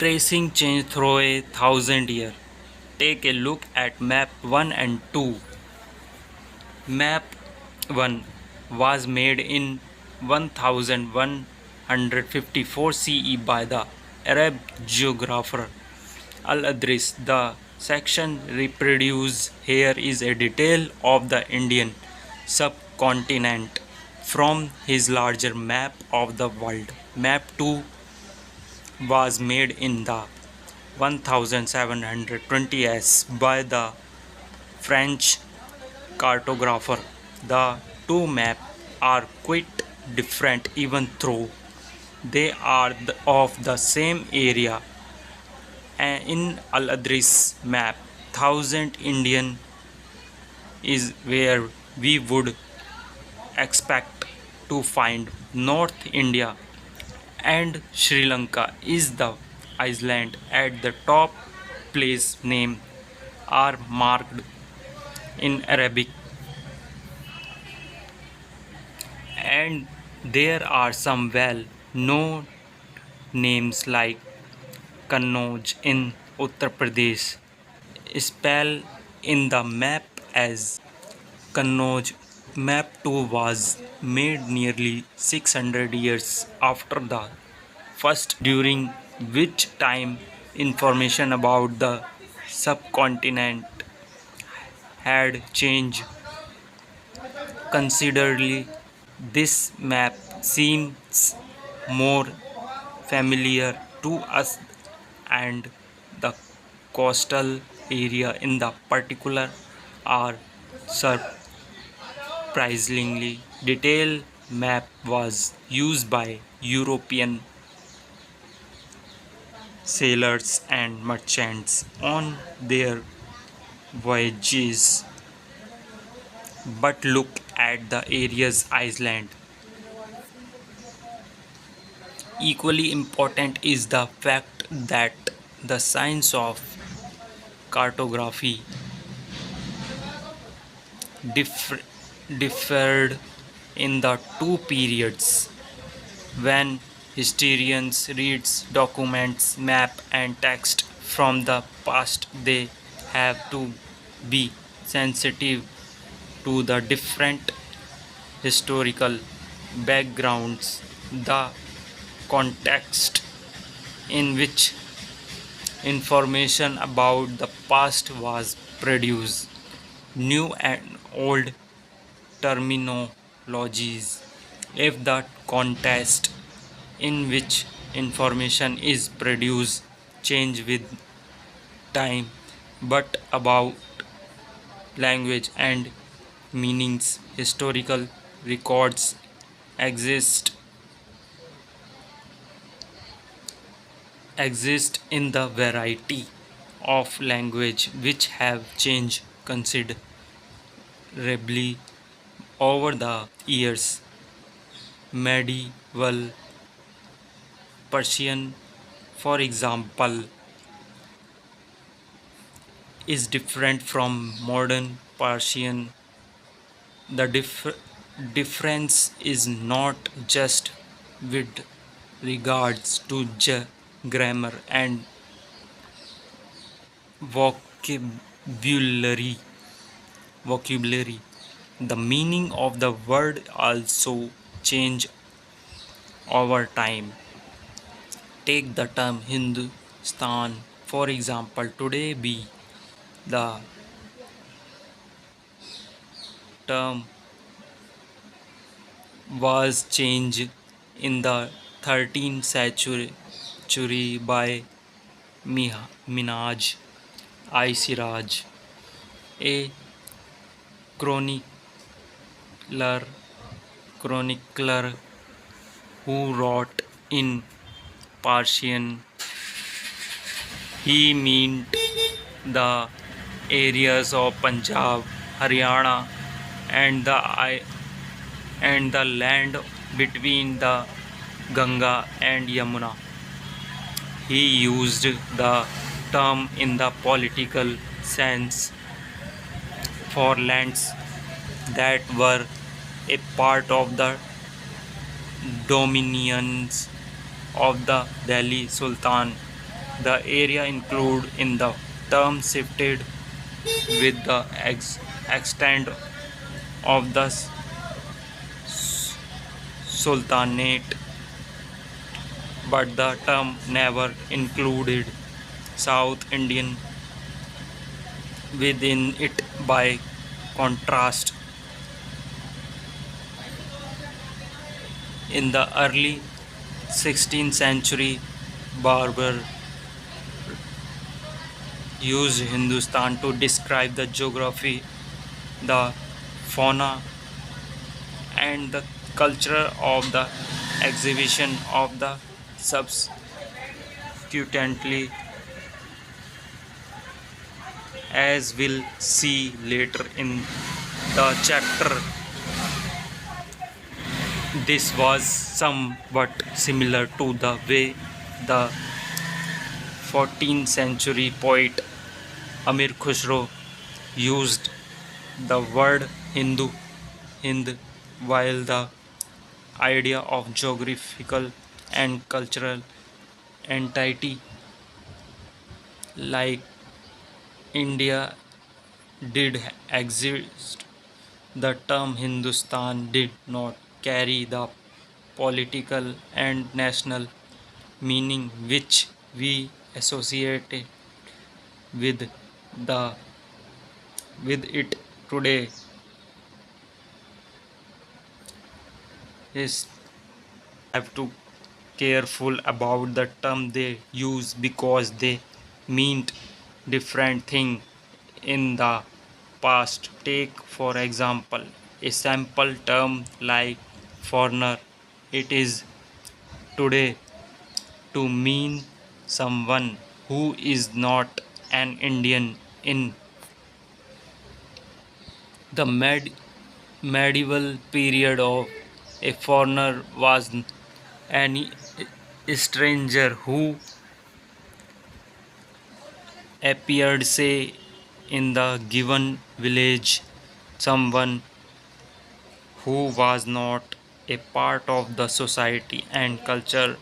Tracing change through a thousand year. Take a look at map 1 and 2. Map 1 was made in 1154 CE by the Arab geographer Al-Adris. The section reproduced here is a detail of the Indian subcontinent from his larger map of the world. Map 2 was made in the 1720s by the French cartographer. The two maps are quite different even though they are of the same area. In Al-Adris map, thousand Indian is where we would expect to find North India, and Sri Lanka is the island at the top. Place name are marked in Arabic, and there are some well known names like Kannauj in Uttar Pradesh, spelled in the map as Kannauj. Map 2 was made nearly 600 years after the first, during which time information about the subcontinent had changed considerably. This map seems more familiar to us, and the coastal area in the particular are surprisingly detailed. Map was used by European sailors and merchants on their voyages. But look at the area's island. Equally important is the fact that the science of cartography differed in the two periods. When historians read documents, map and text from the past, they have to be sensitive to the different historical backgrounds, the context in which information about the past was produced, new and old terminologies. If the context in which information is produced change with time, but about language and meanings, historical records exist in the variety of language which have changed considerably over the years. Medieval Persian, for example, is different from modern Persian. The difference is not just with regards to grammar and vocabulary. The meaning of the word also change over time. Take the term Hindustan, for example. Today, the term was changed in the 13th century by Minhaj I Siraj, a chronicler who wrote in Persian. He meant the areas of Punjab, Haryana, and the land between the Ganga and Yamuna. He used the term in the political sense for lands that were a part of the dominions of the Delhi Sultan. The area included in the term shifted with the extent of the sultanate, but the term never included South Indian within it. By contrast, in the early 16th century, Barber used Hindustan to describe the geography, the fauna, and the culture of the exhibition of the subsequently, as we'll see later in the chapter. This was somewhat similar to the way the 14th century poet Amir Khusro used the word Hind, while the idea of geographical and cultural entity like India did exist. The term Hindustan did not carry the political and national meaning which we associate with the with it today. Is have to careful about the term they use because they meant different thing in the past. Take for example a sample term like foreigner. It is today to mean someone who is not an Indian. In the medieval period of a foreigner was any stranger who appeared say in the given village, someone who was not a part of the society and culture.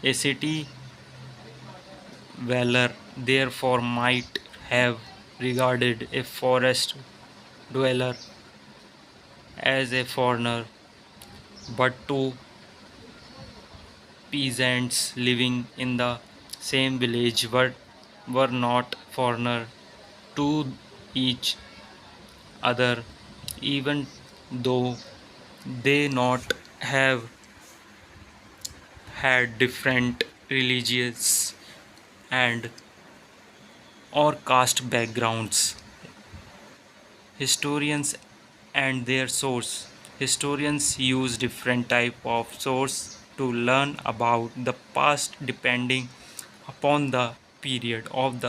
A city dweller therefore might have regarded a forest dweller as a foreigner, but to peasants living in the same village were not foreigner to each other, even though they not have had different religious and or caste backgrounds. Historians and their source. Historians use different type of source to learn about the past depending upon the period of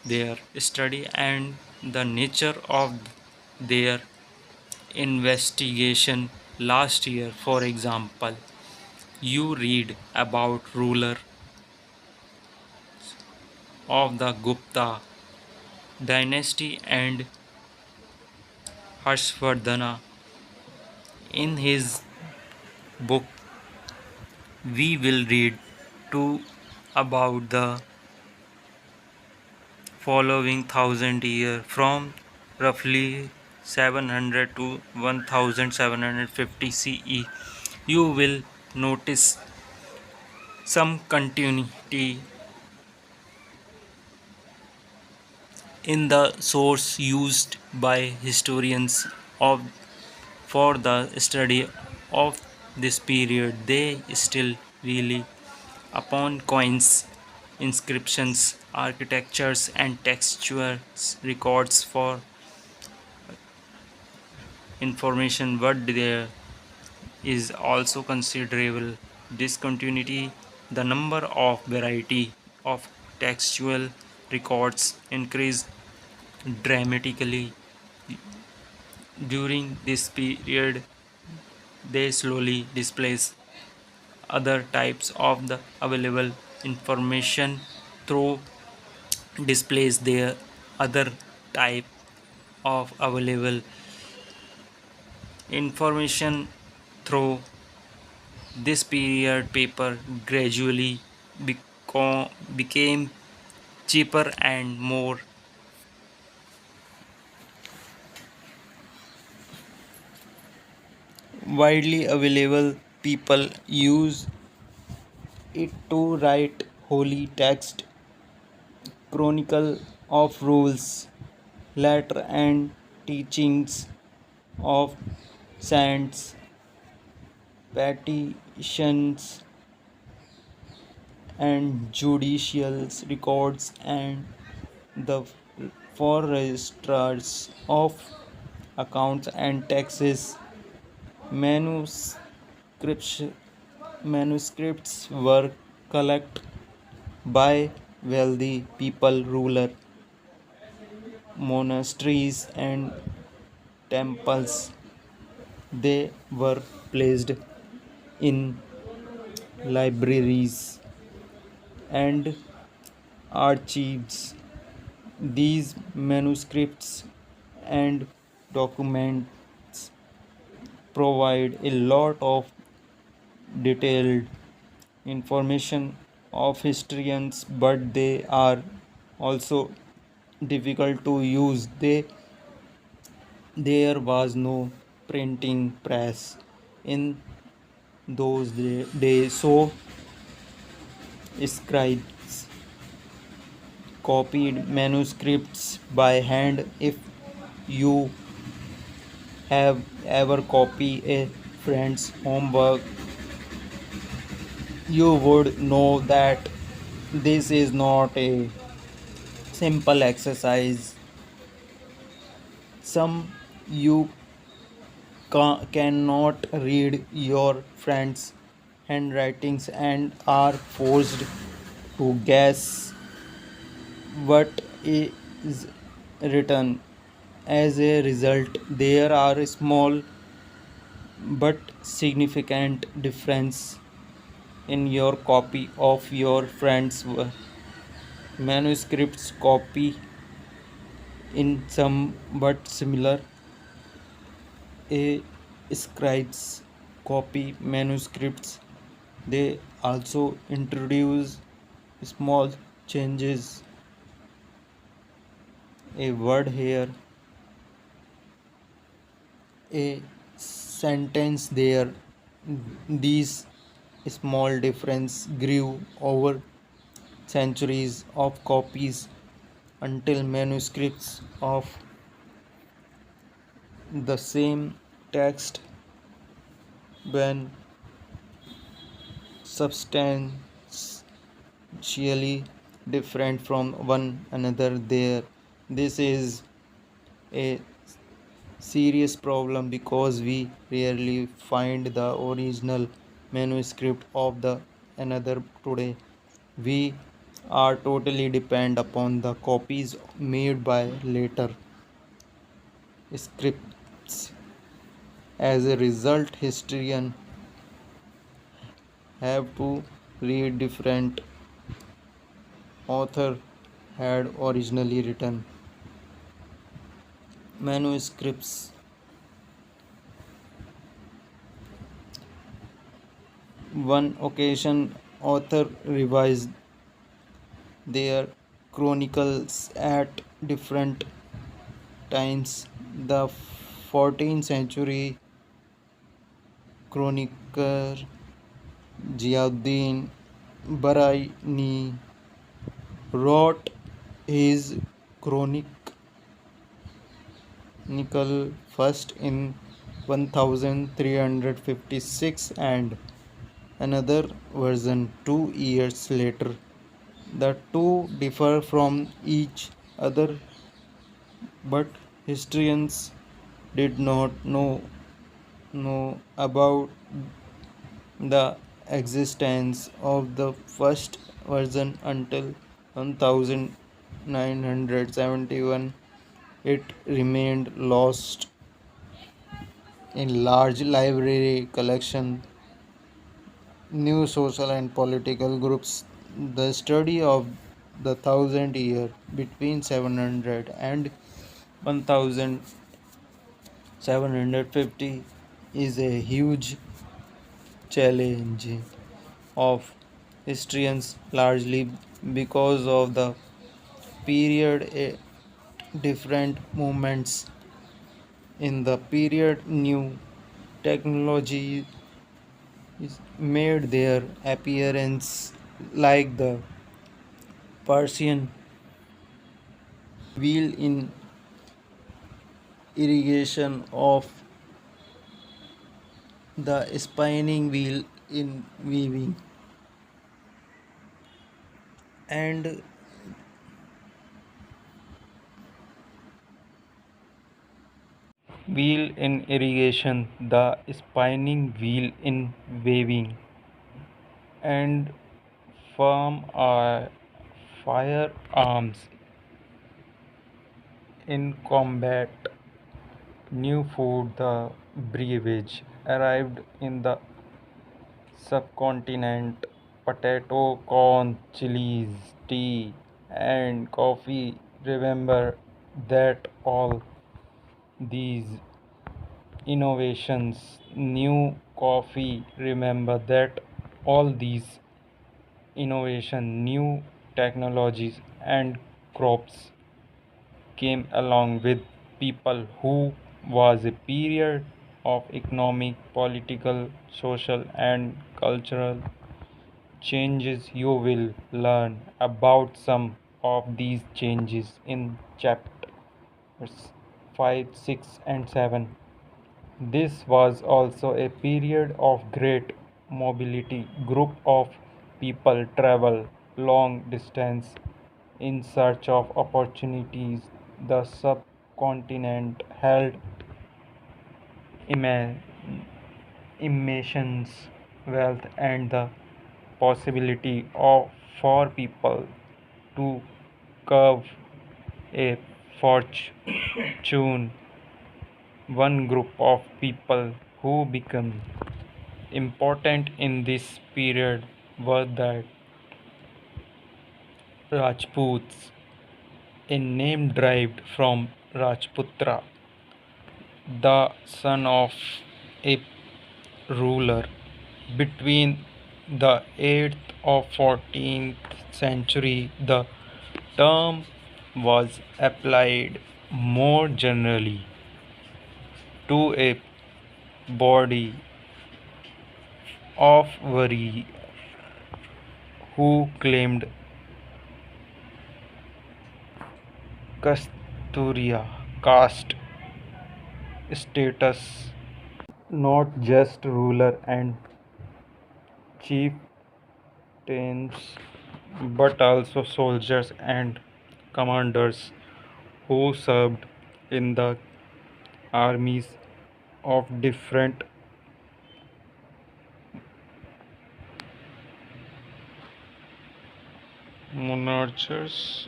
their study and the nature of their investigation. Last year, for example, you read about ruler of the Gupta dynasty and Harshvardhana. In his book, we will read too about the following thousand year from roughly 700 to 1750 CE. You will notice some continuity in the source used by historians of for the study of this period. They still rely upon coins, inscriptions, architectures, and textual records for information, but there is also considerable discontinuity. The number of variety of textual records increased dramatically during this period. They slowly displace other types of the available information through displays their other type of available information through This period paper gradually became cheaper and more widely available. People use it to write holy text, chronicle of rules, letter and teachings of saints, petitions and judicial records, and the foresters of accounts and taxes. Manuscripts, manuscripts were collected by wealthy people, ruler, monasteries, and temples. They were placed in libraries and archives. These manuscripts and documents provide a lot of detailed information of historians, but they are also difficult to use. There was no printing press in those days, so scribes copied manuscripts by hand. If you have ever copied a friend's homework, you would know that this is not a simple exercise. Some you cannot read your friend's handwritings and are forced to guess what is written. As a result, there are small but significant difference in your copy of your friend's manuscripts. Copy in some but similar. A scribes copy manuscripts. They also introduce small changes, a word here, a sentence there. These small difference grew over centuries of copies until manuscripts of the same text, when substantially different from one another. There, this is a serious problem because we rarely find the original manuscript of the another today. We are totally depend upon the copies made by later scripts. As a result, historians have to read different author had originally written manuscripts. One occasion, author revised their chronicles at different times. The 14th century chronicler Ziauddin Baraini wrote his chronicle first in 1356 and another version 2 years later. The two differ from each other, but historians did not know about the existence of the first version until 1971. It remained lost in large library collection. New social and political groups. The study of the thousand year between 700 and 1750 is a huge challenging of historians largely because of the period different movements in the period new technology made their appearance like the Persian wheel in irrigation of the spinning wheel in weaving and wheel in irrigation, the spinning wheel in weaving, and firm firearms in combat. New food, the beverage, arrived in the subcontinent. Potato, corn, chilies, tea, and coffee. Remember that all these innovations, new coffee, remember that all these innovation, new technologies and crops came along with people who was a period of economic, political, social and cultural changes. You will learn about some of these changes in chapters 5, 6 and 7. This was also a period of great mobility. Group of people travel long distance in search of opportunities. The subcontinent held ima- immense wealth and the possibility for people to curve a fortune. One group of people who became important in this period were the Rajputs, a name derived from Rajputra, the son of a ruler. Between the 8th or 14th century, the term was applied more generally to a body of warriors who claimed Kasturiya caste status, not just ruler and chieftains, but also soldiers and commanders who served in the armies of different monarchs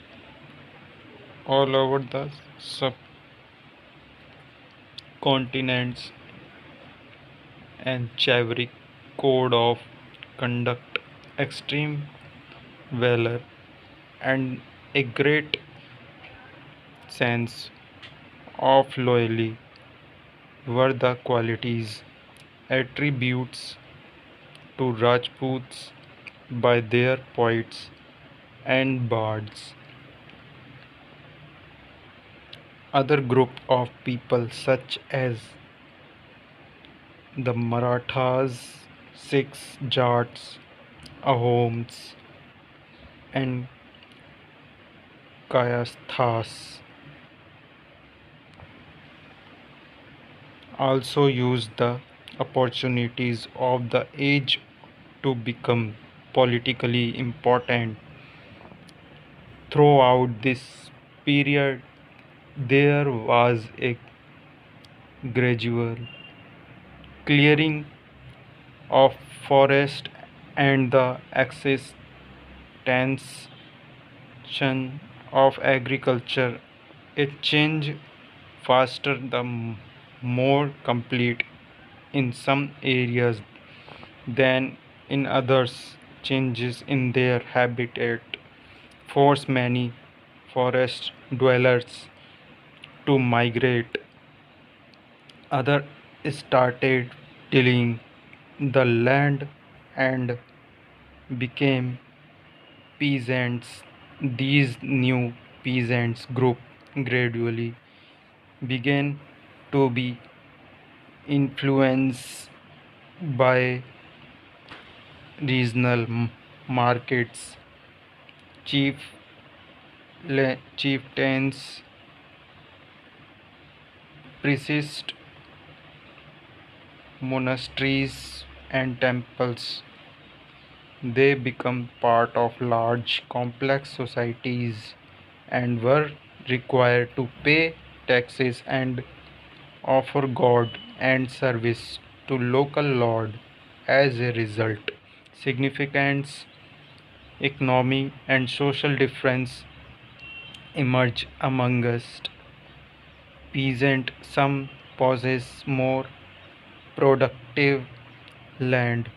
all over the subcontinents and chivalric code of conduct, extreme valor, and a great sense of loyalty were the qualities attributes to Rajputs by their poets and bards. Other group of people such as the Marathas, Sikhs, Jats, Ahoms, and Kayasthas also used the opportunities of the age to become politically important. Throughout this period, there was a gradual clearing of forest and the existence of agriculture, a change faster the more complete in some areas than in others. Changes in their habitat force many forest dwellers to migrate. Others started tilling the land and became peasants. These new peasants group gradually began to be influenced by regional markets, chief chieftains, priests, monasteries, and temples. They become part of large complex societies and were required to pay taxes and offer God and service to local lord. As a result, significant economic and social difference emerge amongst peasant. Some possess more productive land,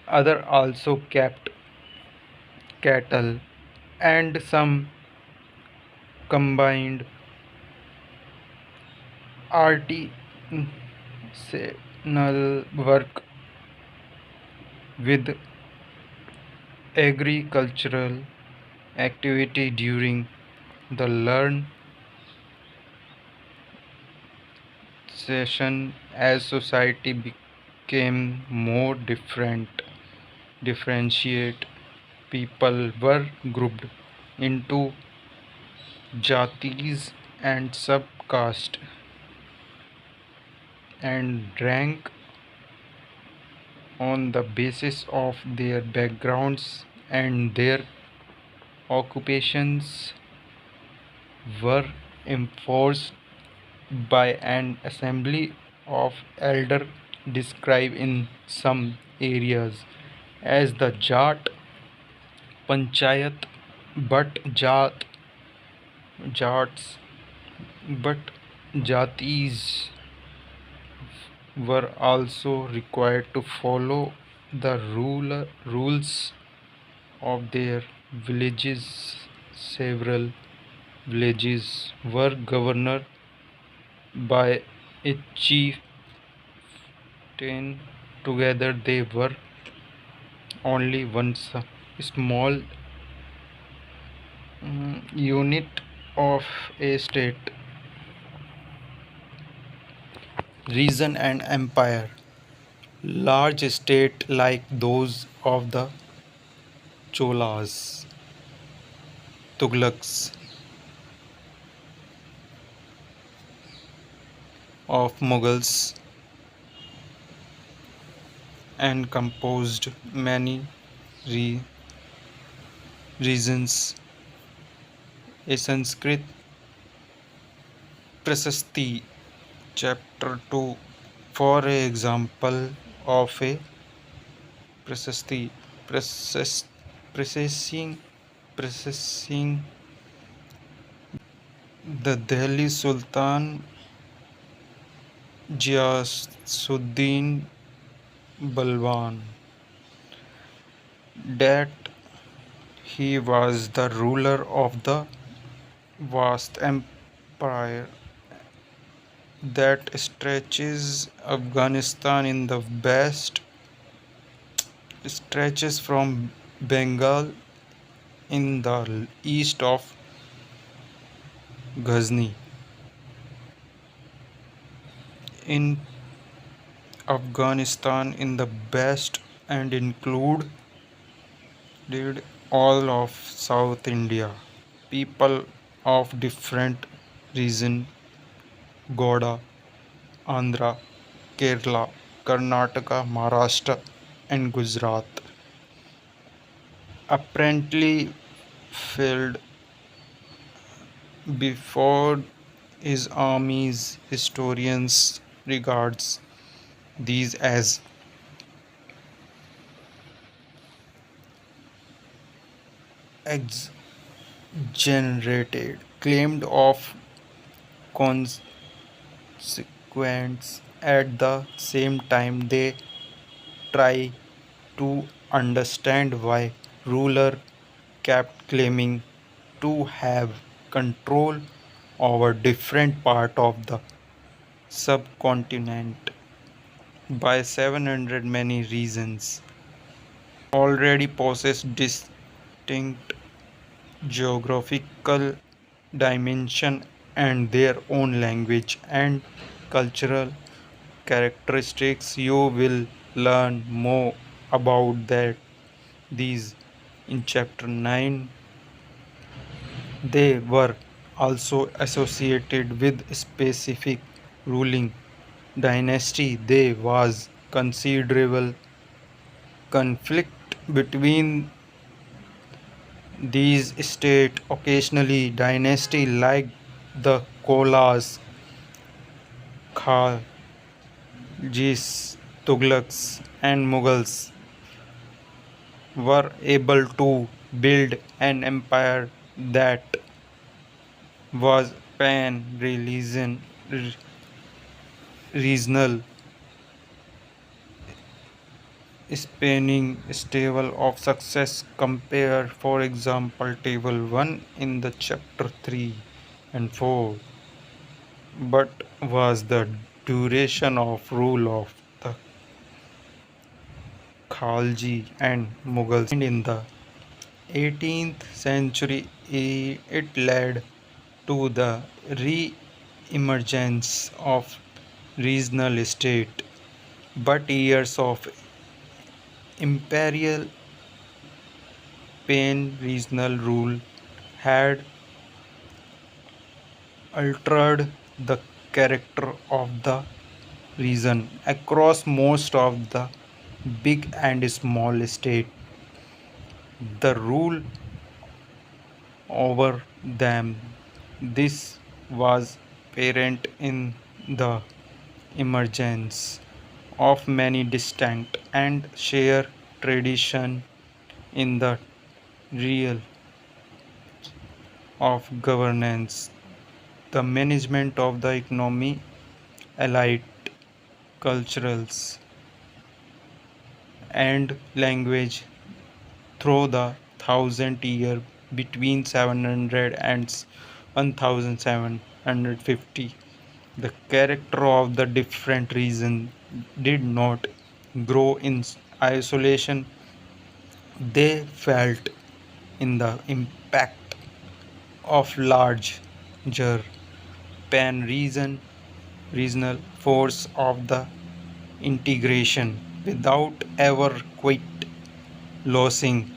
other also kept cattle, and some combined artisanal work with agricultural activity during the learn session. As society became more differentiate, people were grouped into jatis and subcaste and rank on the basis of their backgrounds, and their occupations were enforced by an assembly of elder described in some areas as the Jat Panchayat, but Jats but Jatis were also required to follow the rules of their villages. Several villages were governed by a chieftain. Together they were only one small unit of a state, region, and empire. Large states like those of the Cholas, Tughlaqs, of Mughals, and composed many re- regions. A Sanskrit Prasasti, chapter 2, for example of a Prasasti, process, processing the Delhi Sultan Ghiyasuddin Balban, that he was the ruler of the vast empire that stretches Afghanistan in the west, stretches from Bengal in the east of Ghazni in Afghanistan in the west, and included all of South India. People of different regions, Goda, Andhra, Kerala, Karnataka, Maharashtra, and Gujarat, apparently fled before his armies. Historians regards these as exaggerated claimed of consequence. At the same time, they try to understand why ruler kept claiming to have control over different part of the subcontinent. by 700 many reasons already possess distinct geographical dimension and their own language and cultural characteristics. You will learn more about that these in chapter 9. They were also associated with specific ruling dynasty. There was considerable conflict between these states. Occasionally dynasty like the Kolas, Khaljis, Tughlaqs and Mughals were able to build an empire that was pan-religion regional, spanning stable of success. Compare, for example, table 1 in the chapter 3 and 4. But was the duration of rule of the Khalji and Mughals in the 18th century? It led to the re-emergence of regional state, but years of imperial pan-regional rule had altered the character of the region across most of the big and small states. The rule over them. This was apparent in the emergence of many distinct and shared traditions in the realm of governance, the management of the economy, elite, cultures, and language through the thousand year between 700 and 1750. The character of the different regions did not grow in isolation. They felt in the impact of larger pan regional force of the integration without ever quite losing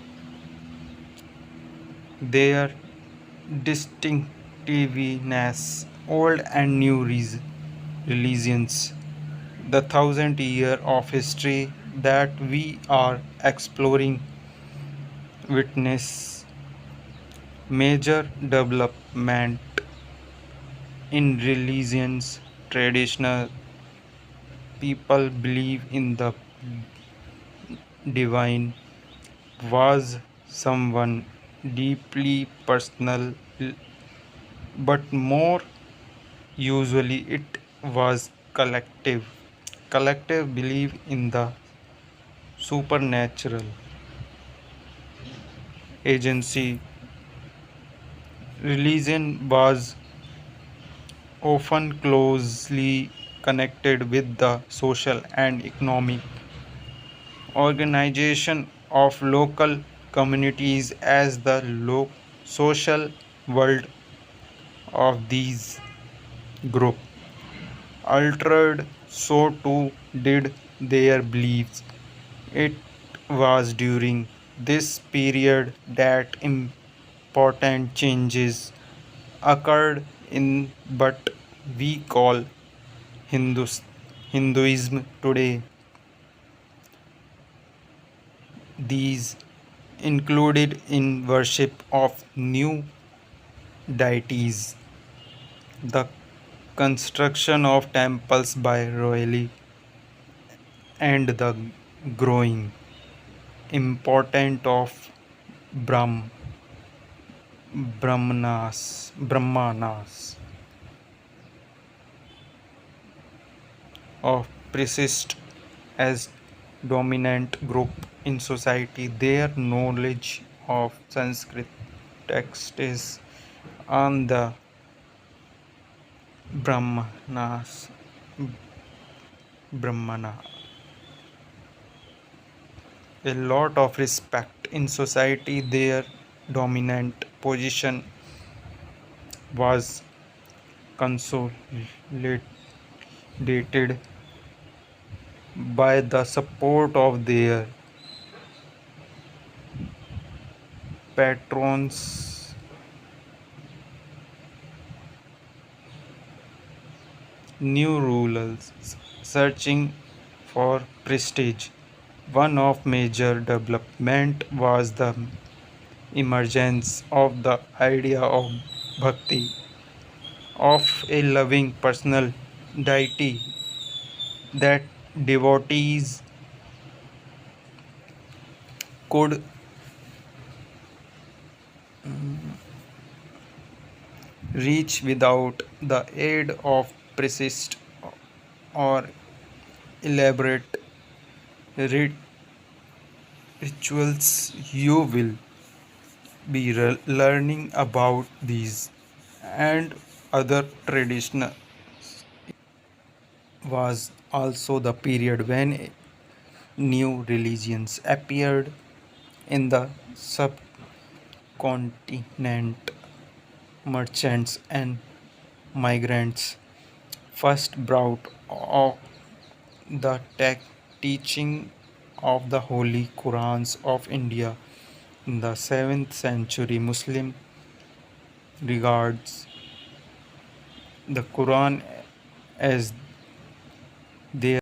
their distinctiveness. Old and new religions, the thousand year of history that we are exploring, witness major development in religions. Traditional people believe in the divine was someone deeply personal, but more usually it was collective belief in the supernatural agency. Religion was often closely connected with the social and economic organization of local communities as the social world of these groups altered, so too did their beliefs. It was during this period that important changes occurred in what we call Hinduism today. These included in worship of new deities, the construction of temples by royally, and the growing importance of brahmanas of persist as dominant group in society. Their knowledge of Sanskrit texts on the brahmanas brahmana a lot of respect in society. Their dominant position was consolidated by the support of their patrons. New rulers searching for prestige. One of major development was the emergence of the idea of bhakti, of a loving personal deity that devotees could reach without the aid of precise or elaborate rit- rituals. You will be learning about these and other traditional was also the period when new religions appeared in the subcontinent. Merchants and migrants first brought of the teaching of the holy Qurans of India in the 7th century. Muslim regards the Quran as their